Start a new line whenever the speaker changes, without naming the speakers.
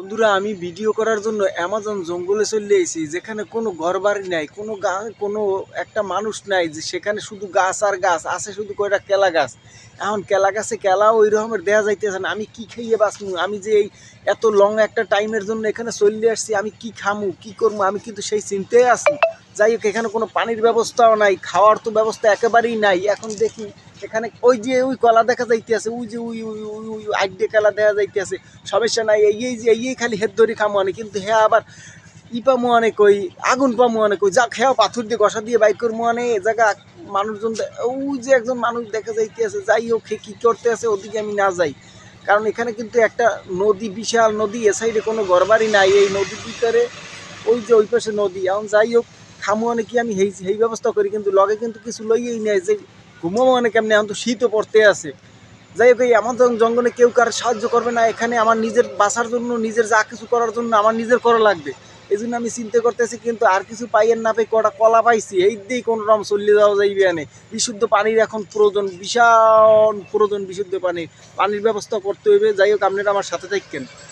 বন্ধুরা, আমি ভিডিও করার জন্য অ্যামাজন জঙ্গলে চলে এসেছি, যেখানে কোনো ঘরবাড়ি নাই, কোনো একটা মানুষ নাই, যে সেখানে শুধু গাছ আর গাছ আছে, শুধু কয়টা কেলা গাছ। এখন কেলা গাছে কেলাও ওই রকমের দেওয়া যাইতেছে না। আমি কি খাইয়ে বাঁচবো? আমি যে এই এত লং একটা টাইমের জন্য এখানে চলে আসছি, আমি কি খামু, কি করবো, আমি কিন্তু সেই চিন্তায় আছি। যাই হোক, এখানে কোনো পানির ব্যবস্থাও নাই, খাওয়ার তো ব্যবস্থা একেবারেই নাই। এখন দেখি এখানে ওই যে ওই কলা দেখা যাইতেছে, ওই যে ওই ওই ওই ওই আড্ডে কলা দেখা যাইতেছে। সমস্যা নাই, এই খালি হেদ ধরি খামো আনে, কিন্তু হ্যাঁ আবার পামো অনেক, ওই আগুন পামো অনেক, ওই যা খেয়া পাথর দিয়ে ঘষা দিয়ে বাইক করবো অনেক এ জায়গা। মানুষজন ওই যে একজন মানুষ দেখা যাইতেছে, যাই হোক কি করতে আছে, ওদিকে আমি না যাই। কারণ এখানে কিন্তু একটা নদী, বিশাল নদী, এ সাইডে কোনো ঘরবাড়ি নাই, এই নদীর ভিতরে ওই যে ওই পাশে নদী। এখন যাই হোক, খামো অনেক কি আমি এই ব্যবস্থা করি, কিন্তু লগে কিন্তু কিছু লইয়েই নেয়, যে ঘুমোবো অনেক কেমনি, এখন তো শীতও পড়তে আছে। যাই হোক, এই আমাজন জঙ্গলে কেউ কারো সাহায্য করবে না, এখানে আমার নিজের বাঁচার জন্য, নিজের যা কিছু করার জন্য আমার নিজের করা লাগবে। এই জন্য আমি চিন্তা করতেছি, কিন্তু আর কিছু পাইয়ের না পাই, কটা কলা পাইছি, এই দিয়েই কোনো রকম চলিয়ে যাওয়া যাইবে এনে। বিশুদ্ধ পানির এখন প্রয়োজন, বিশাল প্রয়োজন বিশুদ্ধ পানির ব্যবস্থা করতে হইবে। যাই হোক, আপনারা আমার সাথে থাকেন।